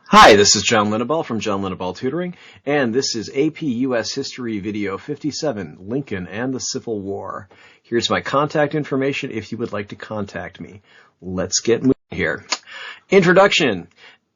Hi, this is John Linneball from John Linneball Tutoring, and this is AP US History Video 57, Lincoln and the Civil War. Here's my contact information if you would like to contact me. Let's get moving here. Introduction.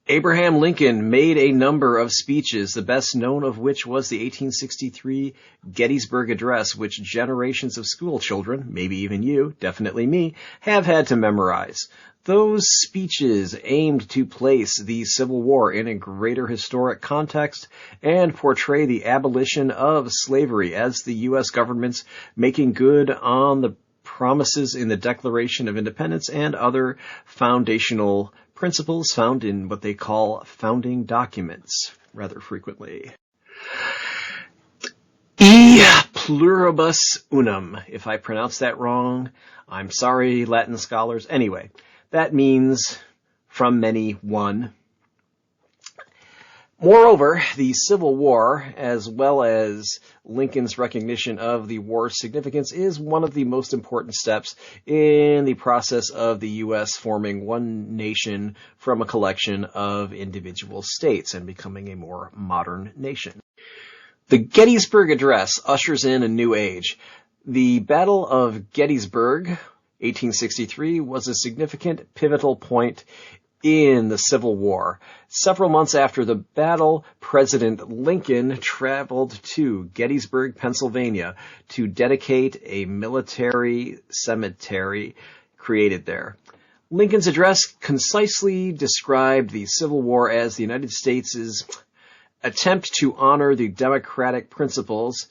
Abraham Lincoln made a number of speeches, the best known of which was the 1863 Gettysburg Address, which generations of school children, maybe even you, definitely me, have had to memorize. Those speeches aimed to place the Civil War in a greater historic context and portray the abolition of slavery as the U.S. government's making good on the promises in the Declaration of Independence and other foundational principles found in what they call founding documents rather frequently. E pluribus unum. If I pronounce that wrong, I'm sorry, Latin scholars. Anyway, that means from many, one. Moreover, the Civil War, as well as Lincoln's recognition of the war's significance, is one of the most important steps in the process of the U.S. forming one nation from a collection of individual states and becoming a more modern nation. The Gettysburg Address ushers in a new age. The Battle of Gettysburg, 1863, was a significant pivotal point in the Civil War. Several months after the battle, President Lincoln traveled to Gettysburg, Pennsylvania, to dedicate a military cemetery created there. Lincoln's address concisely described the Civil War as the United States' attempt to honor the democratic principles,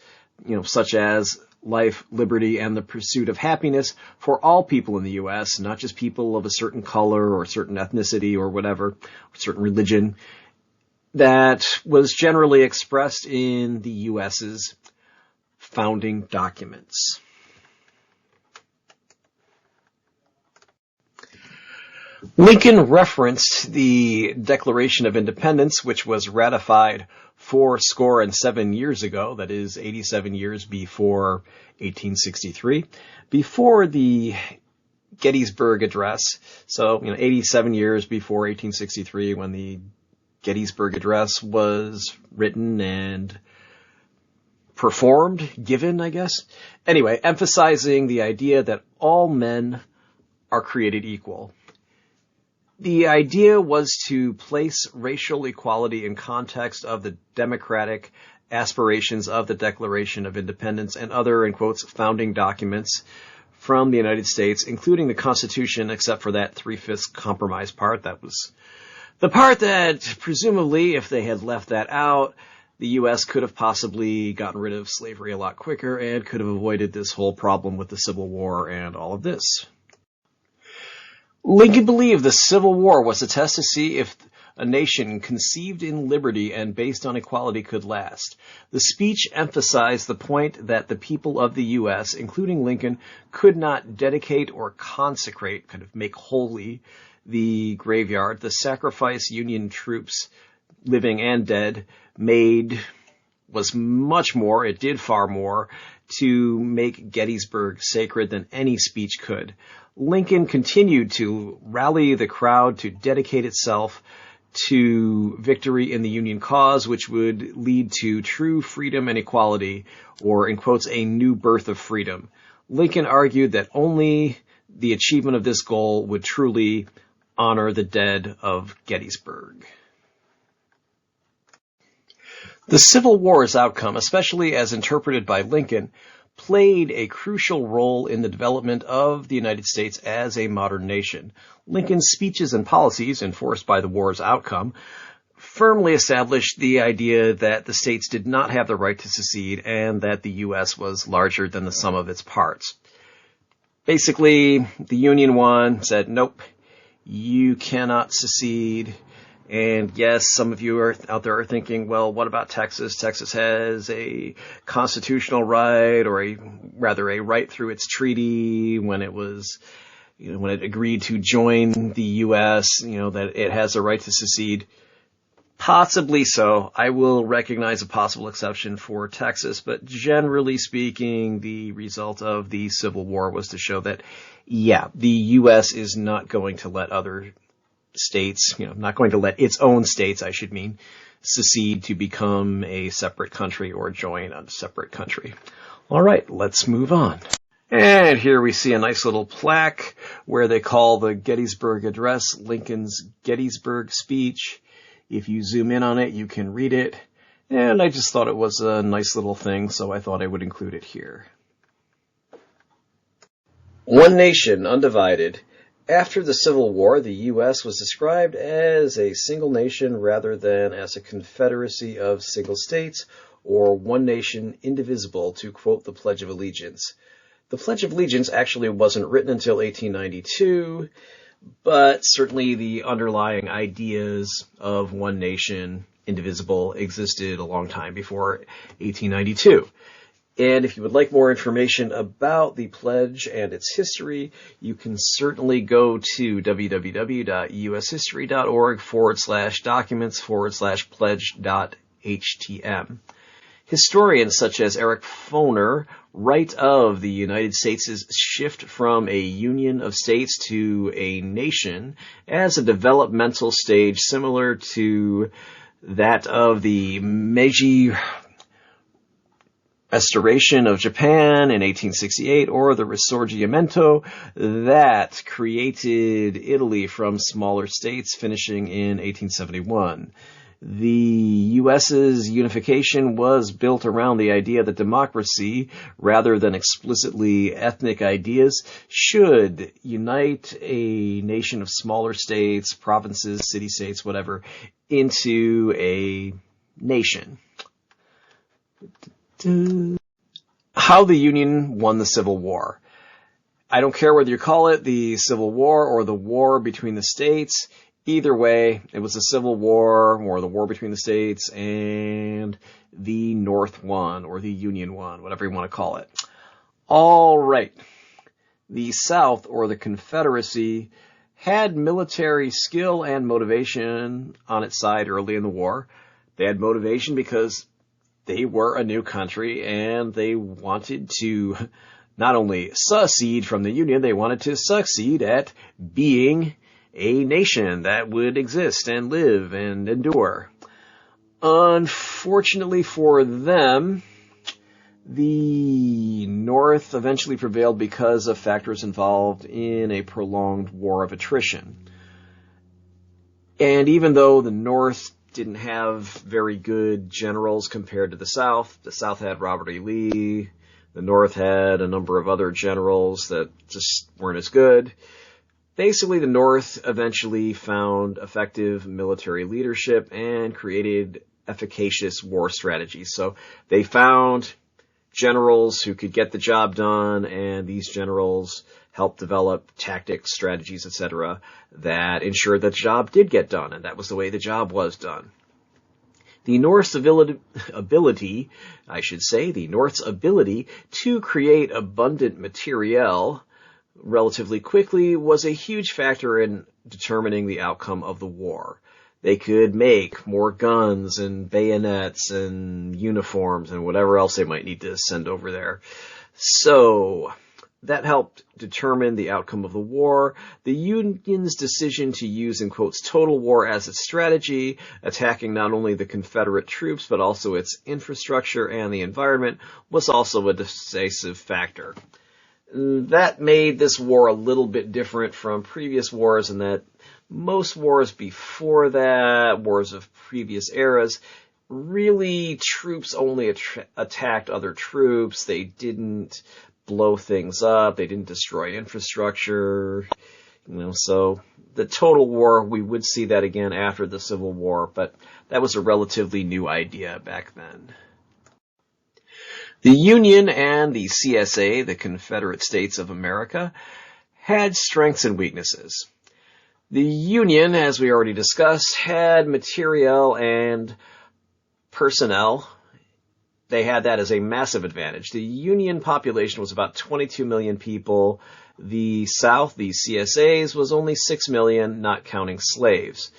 such as life, liberty, and the pursuit of happiness for all people in the U.S., not just people of a certain color or a certain ethnicity or whatever, or a certain religion, that was generally expressed in the U.S.'s founding documents. Lincoln referenced the Declaration of Independence, which was ratified 77 years ago, that is 87 years before 1863, before the Gettysburg Address. So, 87 years before 1863 when the Gettysburg Address was written and performed, given, I guess. Anyway, emphasizing the idea that all men are created equal. The idea was to place racial equality in context of the democratic aspirations of the Declaration of Independence and other, in quotes, founding documents from the United States, including the Constitution, except for that 3/5 compromise part. That was the part that, presumably, if they had left that out, the U.S. could have possibly gotten rid of slavery a lot quicker and could have avoided this whole problem with the Civil War and all of this. Lincoln believed the Civil War was a test to see if a nation conceived in liberty and based on equality could last. The speech emphasized the point that the people of the U.S., including Lincoln, could not dedicate or consecrate, kind of make holy, the graveyard. The sacrifice Union troops, living and dead, made was much more, it did far more, to make Gettysburg sacred than any speech could. Lincoln continued to rally the crowd to dedicate itself to victory in the Union cause, which would lead to true freedom and equality, or, in quotes, a new birth of freedom. Lincoln argued that only the achievement of this goal would truly honor the dead of Gettysburg. The Civil War's outcome, especially as interpreted by Lincoln, played a crucial role in the development of the United States as a modern nation. Lincoln's speeches and policies, enforced by the war's outcome, firmly established the idea that the states did not have the right to secede and that the U.S. was larger than the sum of its parts. Basically, the Union won, said, nope, you cannot secede. And yes, some of you out there are thinking, well, what about Texas? Texas has a constitutional right, or a right through its treaty when it was, when it agreed to join the U.S., that it has a right to secede. Possibly so. I will recognize a possible exception for Texas, but generally speaking, the result of the Civil War was to show that, the U.S. is not going to let other states, not going to let its own states, I should mean, secede to become a separate country or join a separate country. All right, let's move on. And here we see a nice little plaque where they call the Gettysburg Address Lincoln's Gettysburg Speech. If you zoom in on it, you can read it. And I just thought it was a nice little thing, so I thought I would include it here. One nation, undivided. After the Civil War, the U.S. was described as a single nation rather than as a confederacy of single states, or one nation indivisible, to quote the Pledge of Allegiance. The Pledge of Allegiance actually wasn't written until 1892, but certainly the underlying ideas of one nation, indivisible, existed a long time before 1892. And if you would like more information about the pledge and its history, you can certainly go to www.ushistory.org/documents/pledge.htm. Historians such as Eric Foner write of the United States' shift from a union of states to a nation as a developmental stage similar to that of the Meiji Restoration of Japan in 1868, or the Risorgimento that created Italy from smaller states, finishing in 1871. The U.S.'s unification was built around the idea that democracy, rather than explicitly ethnic ideas, should unite a nation of smaller states, provinces, city-states, whatever, into a nation. How the Union won the Civil War. I don't care whether you call it the Civil War or the war between the states. Either way, it was the Civil War or the war between the states, and the North won, or the Union won, whatever you want to call it. All right. The South, or the Confederacy, had military skill and motivation on its side early in the war. They had motivation because they were a new country, and they wanted to not only secede from the Union, they wanted to succeed at being a nation that would exist and live and endure. Unfortunately for them, the North eventually prevailed because of factors involved in a prolonged war of attrition. And even though the North didn't have very good generals compared to the South had Robert E. Lee, the North had a number of other generals that just weren't as good. Basically, the North eventually found effective military leadership and created efficacious war strategies. So they found generals who could get the job done, and these generals helped develop tactics, strategies, etc., that ensured that the job did get done, and that was the way the job was done. The North's ability to create abundant materiel relatively quickly was a huge factor in determining the outcome of the war. They could make more guns and bayonets and uniforms and whatever else they might need to send over there. So that helped determine the outcome of the war. The Union's decision to use, in quotes, total war as its strategy, attacking not only the Confederate troops but also its infrastructure and the environment, was also a decisive factor. That made this war a little bit different from previous wars in that most wars before that, wars of previous eras, really troops only attacked other troops. They didn't blow things up. They didn't destroy infrastructure. So the total war, we would see that again after the Civil War, but that was a relatively new idea back then. The Union and the CSA, the Confederate States of America, had strengths and weaknesses. The Union, as we already discussed, had materiel and personnel. They had that as a massive advantage. The Union population was about 22 million people. The South, the CSAs, was only 6 million, not counting slaves.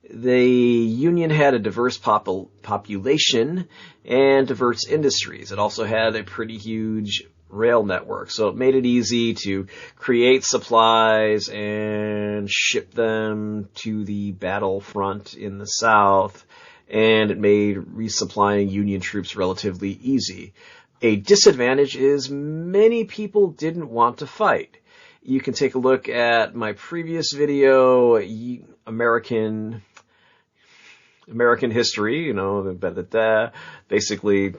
The Union had a diverse population and diverse industries. It also had a pretty huge rail network. So it made it easy to create supplies and ship them to the battlefront in the South, and it made resupplying Union troops relatively easy. A disadvantage is many people didn't want to fight. You can take a look at my previous video, American history, basically,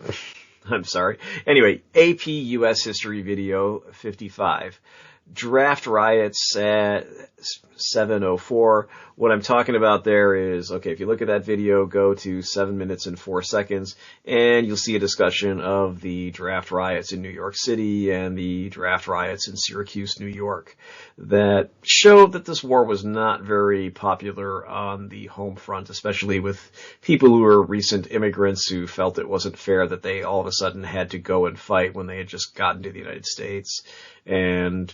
I'm sorry. Anyway, AP US History video 55. Draft riots at 7:04. What I'm talking about there is, okay, if you look at that video, go to 7 minutes and 4 seconds, and you'll see a discussion of the draft riots in New York City and the draft riots in Syracuse, New York, that showed that this war was not very popular on the home front, especially with people who were recent immigrants who felt it wasn't fair that they all of a sudden had to go and fight when they had just gotten to the United States, and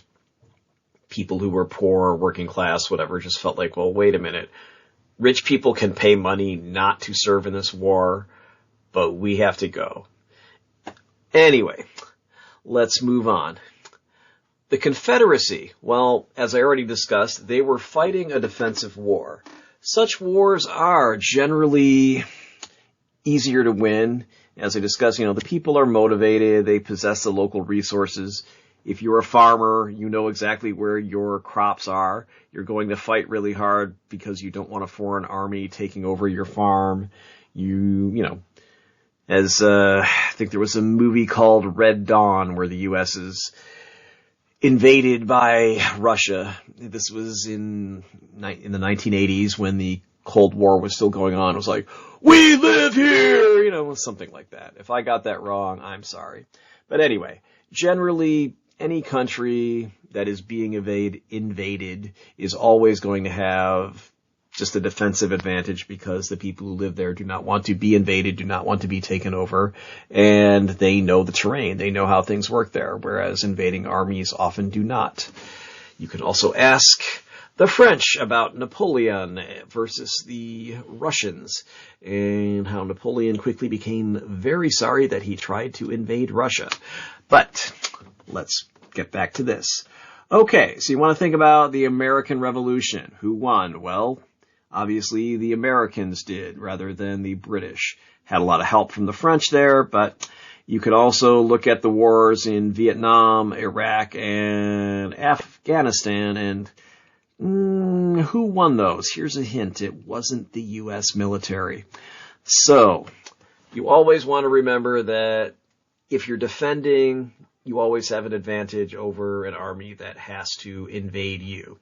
people who were poor, working class, whatever, just felt like, well, wait a minute. Rich people can pay money not to serve in this war, but we have to go. Anyway, let's move on. The Confederacy, well, as I already discussed, they were fighting a defensive war. Such wars are generally easier to win. As I discussed, the people are motivated, they possess the local resources. If you're a farmer, you know exactly where your crops are. You're going to fight really hard because you don't want a foreign army taking over your farm. I think there was a movie called Red Dawn where the U.S. is invaded by Russia. This was in the 1980s when the Cold War was still going on. It was like, we live here, something like that. If I got that wrong, I'm sorry. But anyway, generally, any country that is being invaded is always going to have just a defensive advantage because the people who live there do not want to be invaded, do not want to be taken over, and they know the terrain. They know how things work there, whereas invading armies often do not. You can also ask the French about Napoleon versus the Russians and how Napoleon quickly became very sorry that he tried to invade Russia. But let's get back to this. Okay, so you want to think about the American Revolution. Who won? Well, obviously the Americans did rather than the British. Had a lot of help from the French there, but you could also look at the wars in Vietnam, Iraq, and Afghanistan, and who won those? Here's a hint. It wasn't the U.S. military. So, you always want to remember that if you're defending, you always have an advantage over an army that has to invade you.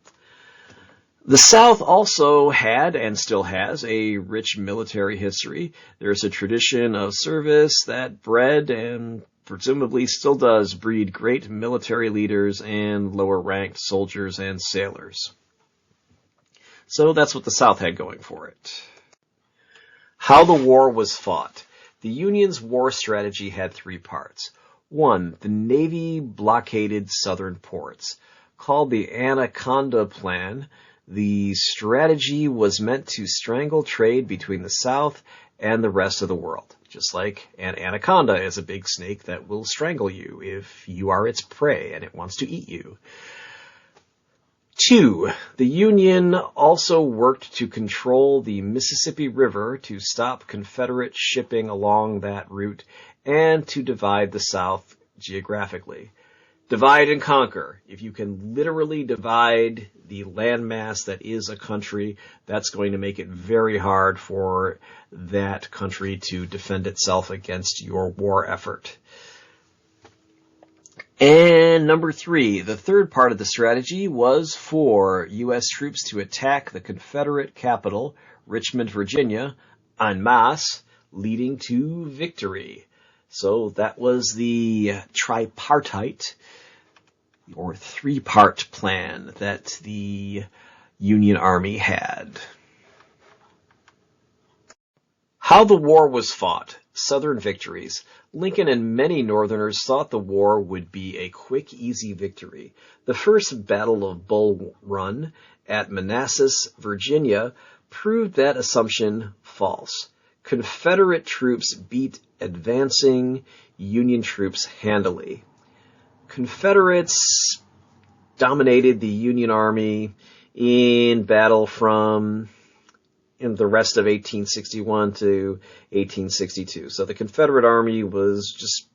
The South also had, and still has, a rich military history. There's a tradition of service that bred, and presumably still does, breed great military leaders and lower-ranked soldiers and sailors. So that's what the South had going for it. How the war was fought. The Union's war strategy had 3 parts. 1. The Navy blockaded southern ports. Called the Anaconda Plan, the strategy was meant to strangle trade between the South and the rest of the world. Just like an anaconda is a big snake that will strangle you if you are its prey and it wants to eat you. 2. The Union also worked to control the Mississippi River to stop Confederate shipping along that route and to divide the South geographically. Divide and conquer. If you can literally divide the landmass that is a country, that's going to make it very hard for that country to defend itself against your war effort. And number 3, the third part of the strategy was for U.S. troops to attack the Confederate capital, Richmond, Virginia, en masse, leading to victory. So that was the tripartite, or 3-part plan that the Union Army had. How the war was fought. Southern victories. Lincoln and many Northerners thought the war would be a quick, easy victory. The first Battle of Bull Run at Manassas, Virginia, proved that assumption false. Confederate troops beat advancing Union troops handily. Confederates dominated the Union Army in battle from in the rest of 1861 to 1862. So the Confederate Army was just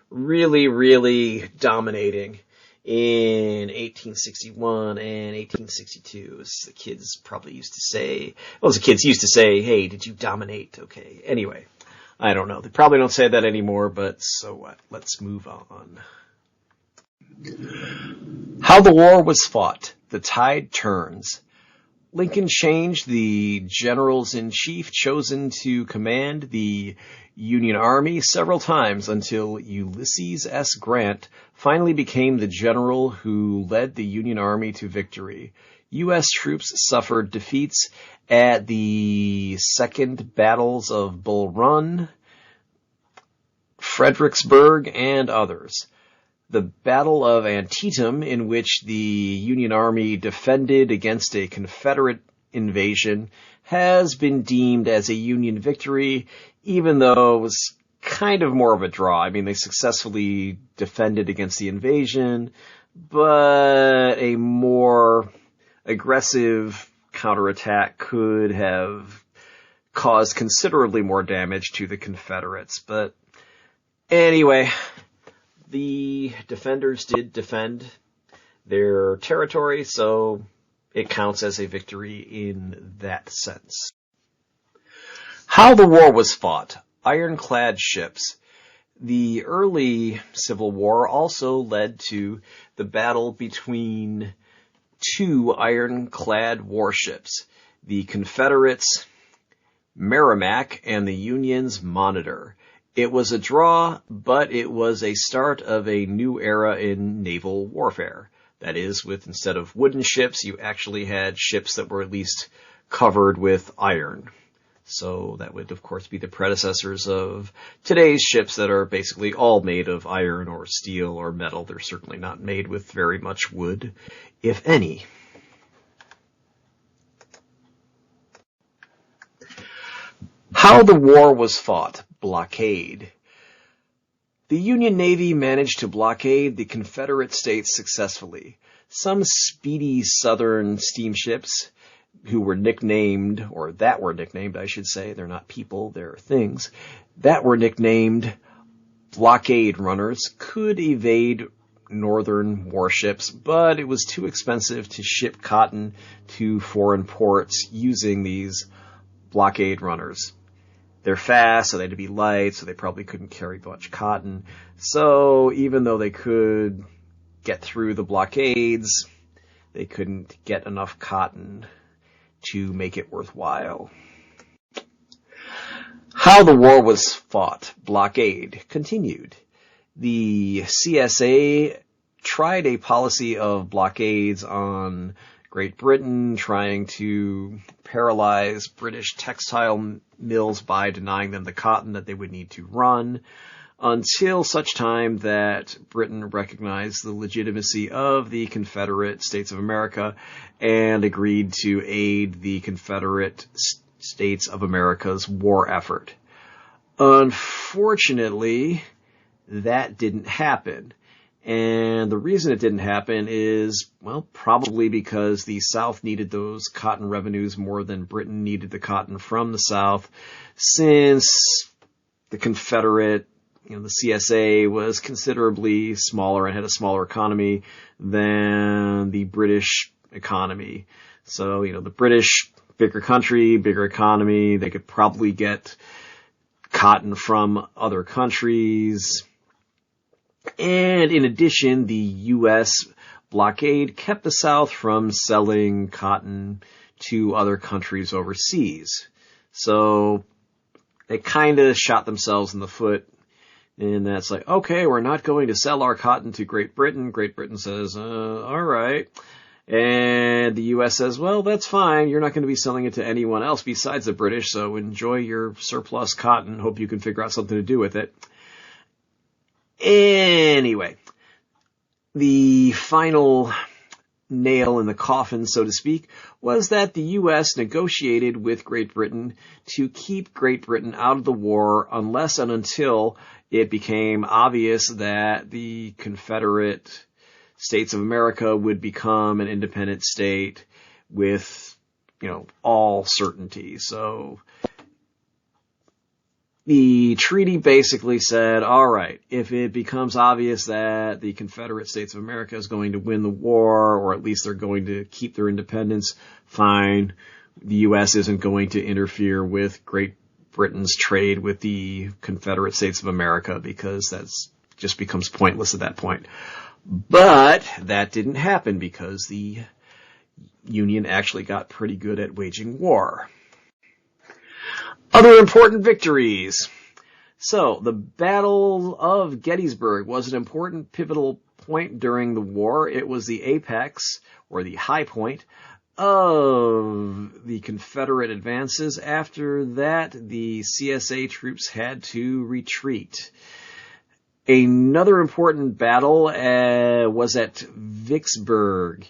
really, really dominating in 1861 and 1862. As the kids probably used to say, well, the kids used to say, hey, did you dominate? Okay. Anyway, I don't know. They probably don't say that anymore, but so what? Let's move on. How the war was fought. The tide turns. Lincoln changed the generals-in-chief chosen to command the Union Army several times until Ulysses S. Grant finally became the general who led the Union Army to victory. U.S. troops suffered defeats at the second battles of Bull Run, Fredericksburg, and others. The Battle of Antietam, in which the Union Army defended against a Confederate invasion, has been deemed as a Union victory, even though it was kind of more of a draw. I mean, they successfully defended against the invasion, but a more aggressive counterattack could have caused considerably more damage to the Confederates. But anyway, the defenders did defend their territory, so it counts as a victory in that sense. How the war was fought. Iron-clad ships. The early Civil War also led to the battle between two iron-clad warships, the Confederates' Merrimac and the Union's Monitor. It was a draw, but it was a start of a new era in naval warfare. That is, with instead of wooden ships, you actually had ships that were at least covered with iron. So that would, of course, be the predecessors of today's ships that are basically all made of iron or steel or metal. They're certainly not made with very much wood, if any. How the war was fought. Blockade. The Union Navy managed to blockade the Confederate States successfully. Some speedy Southern steamships who were nicknamed, or that were nicknamed, I should say, they're not people, they're things, that were nicknamed blockade runners, could evade Northern warships, but it was too expensive to ship cotton to foreign ports using these blockade runners. They're fast, so they had to be light, so they probably couldn't carry much cotton. So even though they could get through the blockades, they couldn't get enough cotton to make it worthwhile. How the war was fought. Blockade continued. The CSA tried a policy of blockades on Great Britain, trying to paralyze British textile mills by denying them the cotton that they would need to run, until such time that Britain recognized the legitimacy of the Confederate States of America and agreed to aid the Confederate States of America's war effort. Unfortunately, that didn't happen. And the reason it didn't happen is, well, probably because the South needed those cotton revenues more than Britain needed the cotton from the South, since the Confederate, the CSA was considerably smaller and had a smaller economy than the British economy. So, the British, bigger country, bigger economy, they could probably get cotton from other countries. And in addition, the U.S. blockade kept the South from selling cotton to other countries overseas. So they kind of shot themselves in the foot. And that's like, okay, we're not going to sell our cotton to Great Britain. Great Britain says, all right. And the U.S. says, well, that's fine. You're not going to be selling it to anyone else besides the British, so enjoy your surplus cotton. Hope you can figure out something to do with it. Anyway, the final nail in the coffin, so to speak, was that the U.S. negotiated with Great Britain to keep Great Britain out of the war unless and until it became obvious that the Confederate States of America would become an independent state with, all certainty. So the treaty basically said, all right, if it becomes obvious that the Confederate States of America is going to win the war, or at least they're going to keep their independence, fine. The U.S. isn't going to interfere with Great Britain's trade with the Confederate States of America because that's just becomes pointless at that point. But that didn't happen because the Union actually got pretty good at waging war. Other important victories. So, the Battle of Gettysburg was an important pivotal point during the war. It was the apex, or the high point, of the Confederate advances. After that, the CSA troops had to retreat. Another important battle was at Vicksburg,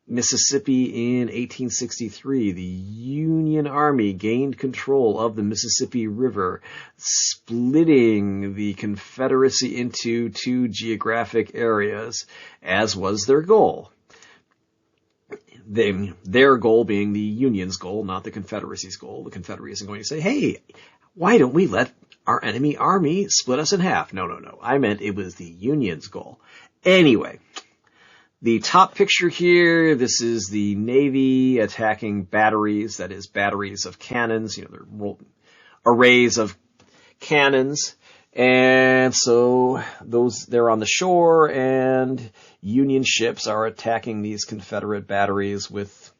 Mississippi in 1863. The Union Army gained control of the Mississippi River, splitting the Confederacy into two geographic areas, as was their goal. Their goal being the Union's goal, not the Confederacy's goal. The Confederacy isn't going to say, hey, why don't we let our enemy army split us in half? No. I meant it was the Union's goal. Anyway, the top picture here, this is the Navy attacking batteries, that is batteries of cannons, they're arrays of cannons. And so they're on the shore, and Union ships are attacking these Confederate batteries with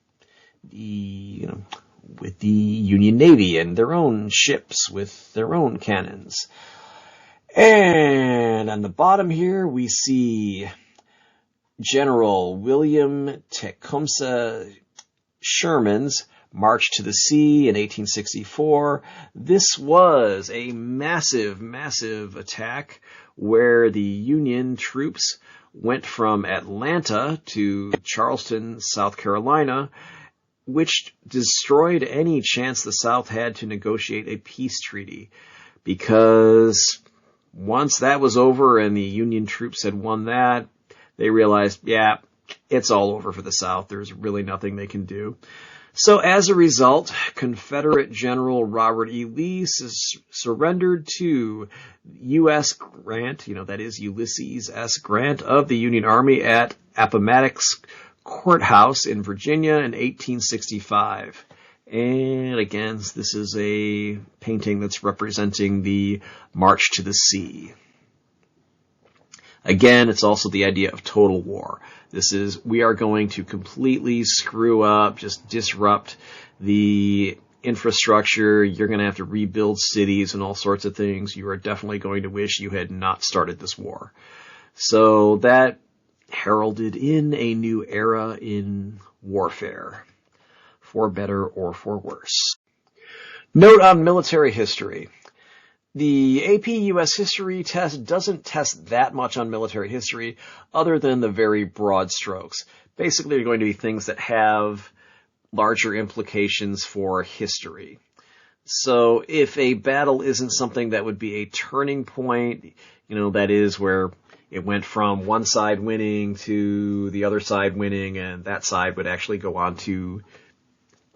the Union Navy and their own ships with their own cannons. And on the bottom here, we see General William Tecumseh Sherman's March to the Sea in 1864. This was a massive, massive attack where the Union troops went from Atlanta to Charleston, South Carolina, which destroyed any chance the South had to negotiate a peace treaty, because once that was over and the Union troops had won that, they realized, yeah, it's all over for the South. There's really nothing they can do. So as a result, Confederate General Robert E. Lee surrendered to U.S. Grant, that is Ulysses S. Grant of the Union Army at Appomattox Courthouse in Virginia in 1865. And again, this is a painting that's representing the March to the Sea. Again, it's also the idea of total war. This is, we are going to completely screw up, just disrupt the infrastructure. You're going to have to rebuild cities and all sorts of things. You are definitely going to wish you had not started this war. So that heralded in a new era in warfare, for better or for worse. Note on military history. The AP US History test doesn't test that much on military history other than the very broad strokes. Basically, they're going to be things that have larger implications for history. So if a battle isn't something that would be a turning point, that is where it went from one side winning to the other side winning, and that side would actually go on to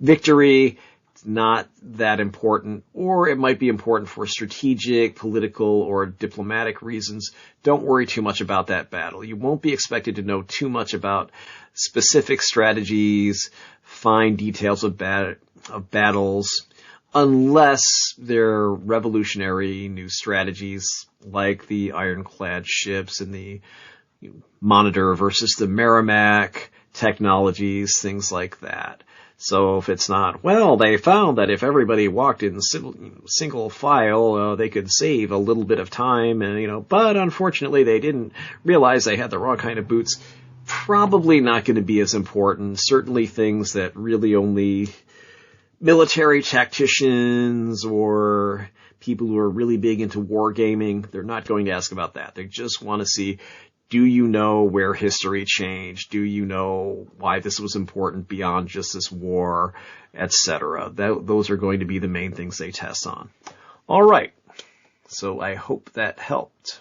victory, not that important, or it might be important for strategic, political, or diplomatic reasons. Don't worry too much about that battle. You won't be expected to know too much about specific strategies, fine details of battles, unless they're revolutionary new strategies like the Iron-Clad ships and the Monitor versus the Merrimack technologies, things like that. So if it's not, well, they found that if everybody walked in single file, they could save a little bit of time, and but unfortunately they didn't realize they had the wrong kind of boots. Probably not going to be as important. Certainly things that really only military tacticians or people who are really big into wargaming, they're not going to ask about that. They just want to see, Do you know where history changed? Do you know why this was important beyond just this war, etc.? Those are going to be the main things they test on. All right. So I hope that helped.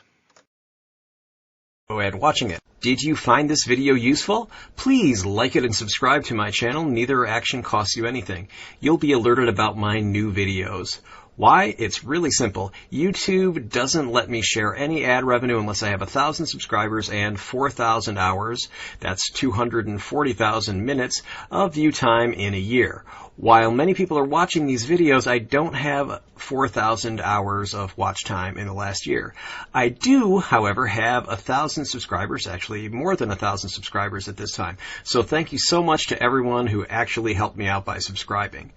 And watching it. Did you find this video useful? Please like it and subscribe to my channel. Neither action costs you anything. You'll be alerted about my new videos. Why? It's really simple. YouTube doesn't let me share any ad revenue unless I have 1,000 subscribers and 4,000 hours. That's 240,000 minutes of view time in a year. While many people are watching these videos, I don't have 4,000 hours of watch time in the last year. I do, however, have 1,000 subscribers, actually more than 1,000 subscribers at this time. So thank you so much to everyone who actually helped me out by subscribing.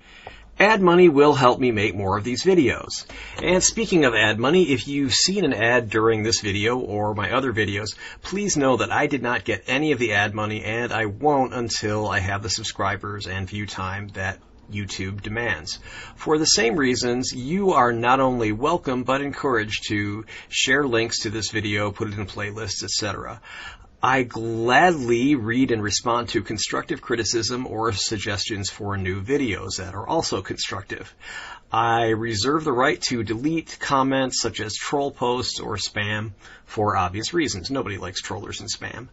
Ad money will help me make more of these videos. And speaking of ad money, if you've seen an ad during this video or my other videos, please know that I did not get any of the ad money, and I won't until I have the subscribers and view time that YouTube demands. For the same reasons, you are not only welcome but encouraged to share links to this video, put it in playlists, etc. I gladly read and respond to constructive criticism or suggestions for new videos that are also constructive. I reserve the right to delete comments such as troll posts or spam for obvious reasons. Nobody likes trollers and spam.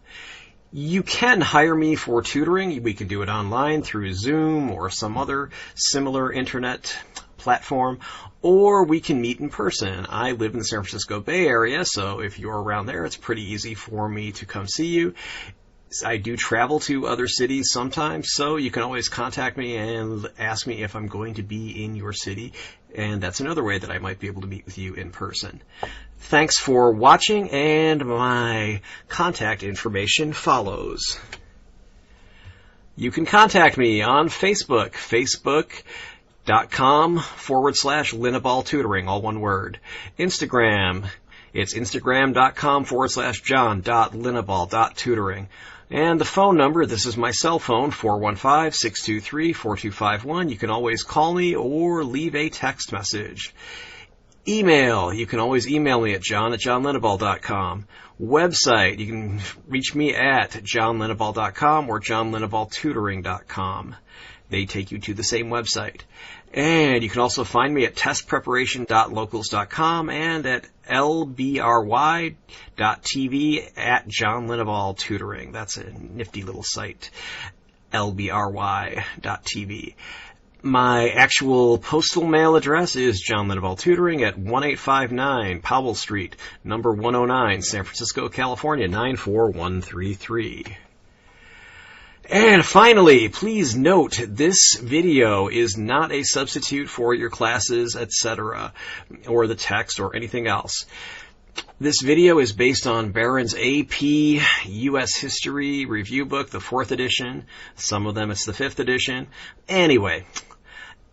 You can hire me for tutoring. We can do it online through Zoom or some other similar internet platform, or we can meet in person. I live in the San Francisco Bay Area, so if you're around there, it's pretty easy for me to come see you. I do travel to other cities sometimes, so you can always contact me and ask me if I'm going to be in your city, and that's another way that I might be able to meet with you in person. Thanks for watching, and my contact information follows. You can contact me on Facebook, facebook.com/Linneball Tutoring, all one word. Instagram, it's instagram.com/John.Linneball.tutoring. And the phone number, this is my cell phone, 415-623-4251. You can always call me or leave a text message. Email, you can always email me at john@johnlinneball.com. Website, you can reach me at johnlinneball.com or johnlinneballtutoring.com. They take you to the same website. And you can also find me at testpreparation.locals.com and at lbry.tv at John Linneball Tutoring. That's a nifty little site, lbry.tv. My actual postal mail address is John Linneball Tutoring at 1859 Powell Street, number 109, San Francisco, California, 94133. And finally, please note, this video is not a substitute for your classes, etc., or the text or anything else. This video is based on Barron's AP U.S. History Review Book, the 4th edition. Some of them it's the 5th edition. Anyway,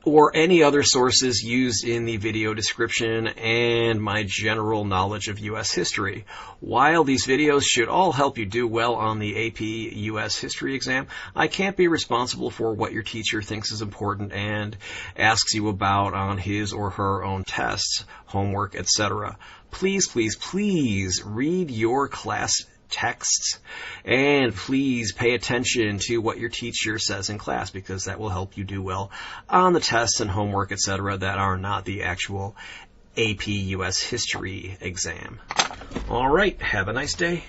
or any other sources used in the video description and my general knowledge of U.S. history. While these videos should all help you do well on the AP U.S. History exam, I can't be responsible for what your teacher thinks is important and asks you about on his or her own tests, homework, etc. Please, please, please read your class texts, and please pay attention to what your teacher says in class, because that will help you do well on the tests and homework, etc., that are not the actual AP U.S. History exam. All right, have a nice day.